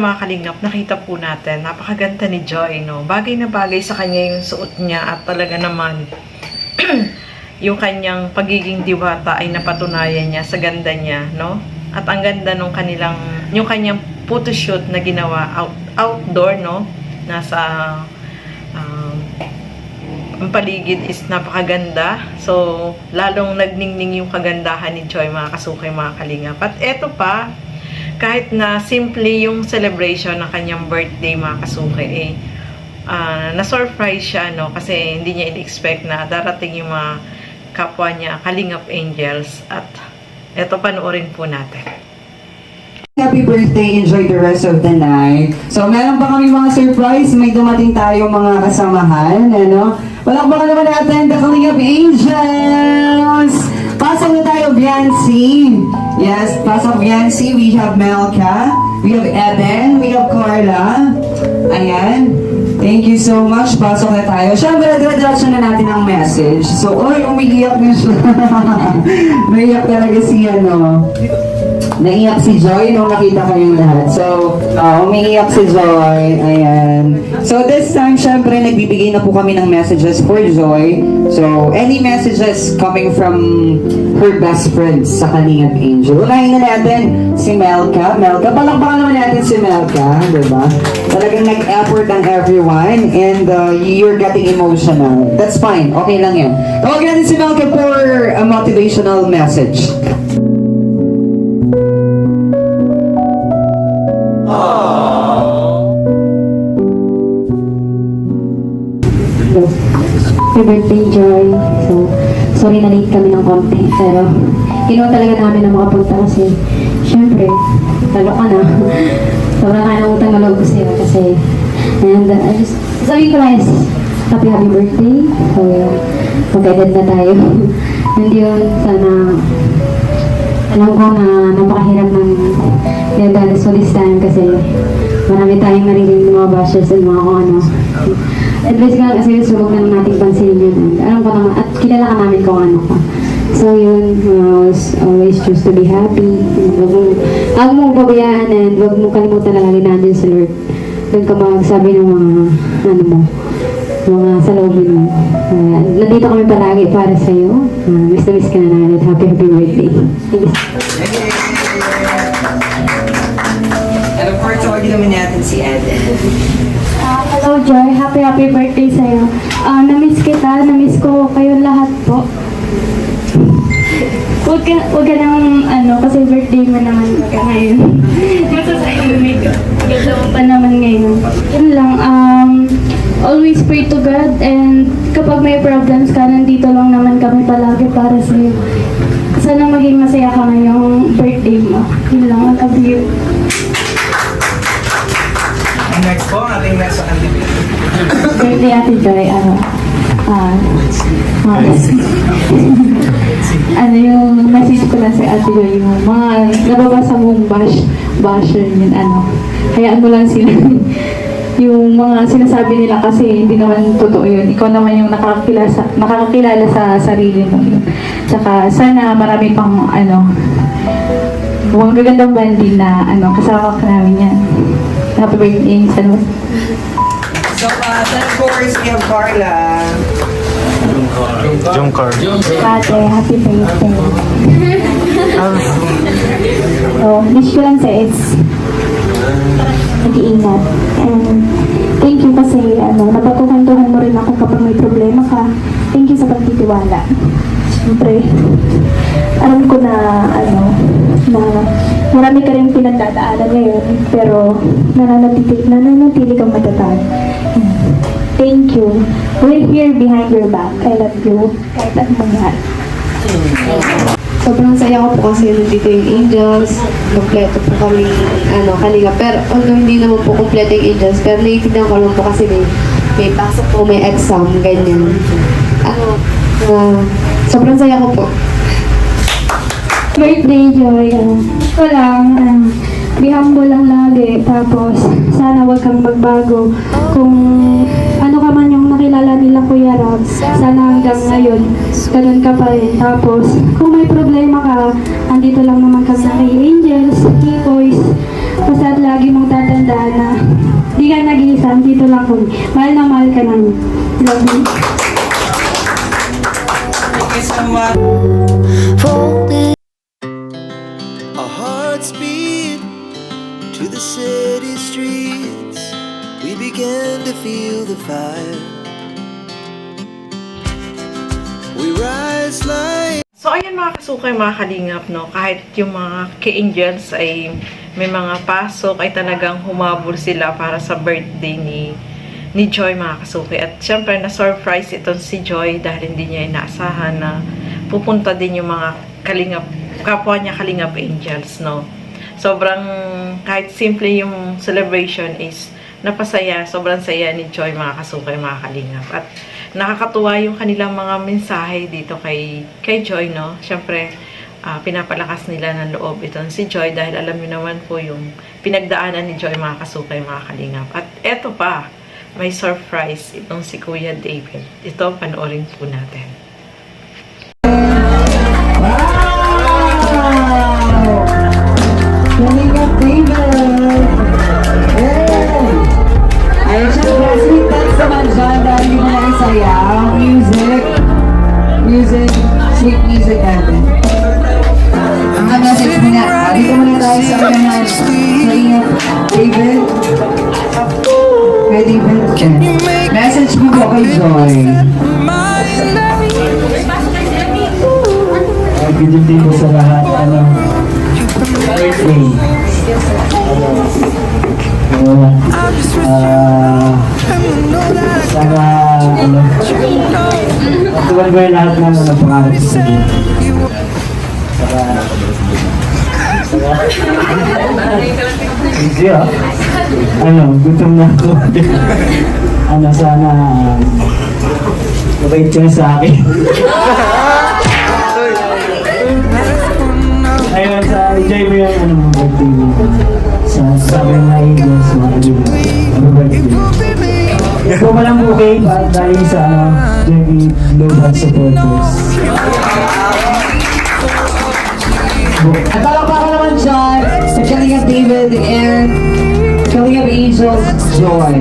mga kalingap, nakita po natin, napakaganda ni Joy, no? Bagay na bagay sa kanya yung suot niya at talaga naman, yung kanyang pagiging diwata ay napatunayan niya sa ganda niya, no? At ang ganda nung yung kanyang photoshoot na ginawa outdoor, no? Nasa ang paligid is napakaganda. So, lalong nagningning yung kagandahan ni Joy, mga kasukay, mga kalingap. At eto pa, kahit na simple yung celebration ng kanyang birthday, mga kasukay, na-surprise siya, no? Kasi hindi niya in-expect na darating yung mga kapwa niya, Kalingap Angels. At eto, panoorin po natin. Happy birthday, enjoy the rest of the night. So, meron pa kami mga surprise. May dumating tayo mga kasamahan, ano? Walang baka naman natin, the Kalingap Angels! Pasok na tayo, Biancy. Yes, pasok Biancy. We have Melka, we have Eden, we have Carla. Ayan. Thank you so much. Pasok na tayo. Siyempre, dire-diretso na natin ang message. So, umiiyak na siya. Naiyak talaga si, naiyak si Joy nung nakita kayong lahat. So, umiiyak si Joy. Ayan. So, this time, syempre, nagbibigay na po kami ng messages for Joy. So, any messages coming from her best friends sa Kalingap Angel. Unahin na natin si Melka. Melka, palakpakan naman natin si Melka. Diba? Talagang nag-effort ang everyone and you're getting emotional. That's fine. Okay lang yan. Tawagin natin si Melka for a motivational message. Happy birthday, Joy. So, sorry na late kami ng konti. Pero, kinuha talaga namin na makapunta kasi, syempre, talo ka na. Sobrang kaya ng utang na loob ko sa'yo kasi, and sabihin ko lang is, happy birthday. So, mag-edad na tayo. And yun, sana, alam ko na napakahirap ng dadaan so this time kasi marami tayong narinig ng mga bashers and mga kung ano. Advice ka lang kasi subok na nating pansinin yun. Alam ko naman, at kilala ka namin kung ano ka. So yun, always choose to be happy. Huwag mong pabayaan and huwag mong kalimutan na lagi nandun sa Lord. Doon ka magsabi ng mga salobin mo. Nandito kami palagi para sa'yo. Miss na miss ka na namin at happy birthday. Thank you. And of course, tawagin naman natin si Eden. Hello Joy, happy birthday sa'yo. Na-miss kita, na-miss ko kayo lahat po. Huwag ka nang kasi birthday mo naman ka ngayon. Maganda mo pa naman ngayon. Yun lang, always pray to God and kapag may problems ka, nandito lang naman kami palagi para sa'yo. Sana maging masaya ka ngayong birthday mo. Yun lang, I love you. Next po, ating next candidate. Birthday Ate Joy, yung message ko lang sa Ate Joy, yung mga nababasa mong basher yun, hayaan mo lang sila. Yung mga sinasabi nila kasi hindi naman totoo yun. Ikaw naman yung nakakakilala sa sarili mo yun. Tsaka sana marami pang mga gagandang banding na kasama ka namin yan. Happy birthday, Salud. So, then of course, we have Carla. Jungkar. Ate, happy birthday. Wish ko lang sa mag-iingat. And thank you kasi napatukantuhan mo rin ako kapag may problema ka. Thank you sa pagtitiwala. Siyempre, alam ko na na marami ka rin pinagdadaanan ngayon, pero nananatili kang matatag. Thank you. We're here behind your back. I love you. Kahit anong mangyari. Sobrang saya ko po kasi nandito yung Angels. Kompleto po kami, Kalinga. Pero although hindi naman po kompleto yung Angels, pero naiintindihan ko lang po kasi may pasok po, may exam, ganyan. Sobrang saya ko po. Birthday, Joy. Ito lang, be humble lang lagi. Tapos, sana wag kang magbago. Kung ano ka man yung nakilala nila Kuya Rob, sana hanggang ngayon, ganun ka pa rin. Tapos, kung may problema ka, andito lang naman kami kay Angels, kay Boys. Basta lagi mong tatandaan tandaan na di ka nag-iisa, dito lang kami. Mahal na mahal ka namin. Love you. Thank you so much. Our hearts beat to the city streets. We began to feel the fire. We rise like So, ayan mga kasukay, mga kalingap, no? Kahit yung mga ka-angels ay may mga pasok, ay talagang humabol sila para sa birthday ni Joy, mga kasukay. At syempre, na-surprise itong si Joy dahil hindi niya inaasahan na pupunta din yung mga kalingap, kapwa niya kalingap angels, no? Sobrang, kahit simple yung celebration is napasaya, sobrang saya ni Joy, mga kasukay, mga kalingap. At nakakatuwa yung kanilang mga mensahe dito kay Joy, no? Siyempre, pinapalakas nila ng loob itong si Joy dahil alam niyo naman po yung pinagdaanan ni Joy, mga kasukay, mga kalingap. At eto pa, may surprise itong si Kuya David. Ito, panoorin po natin. Wow! Kalingap David! Hey! Ayun siya, sweet text naman dyan dahil hindi mo na isayaw. Music, sweet music natin. Ang message mo na, dito muna tayo sa kanyang Kalingap David. Kay David, message mo po kay Joy. Good evening po sa lahat. Birthday. Sana, matuwan ko yung lahat ng pangarap sa iyo. Easy ah. Gutom na ako. Sana, mabait ka sa akin. Ayun, enjoy mo yung birthday mo. Sabi ng Angels, mga kaibigan. Birthday. Ito pa lang bouquet dahil sa Jerry Global Supporters. At palakpakan naman dyan sa Kalingap David and Kalingap Angels Joy.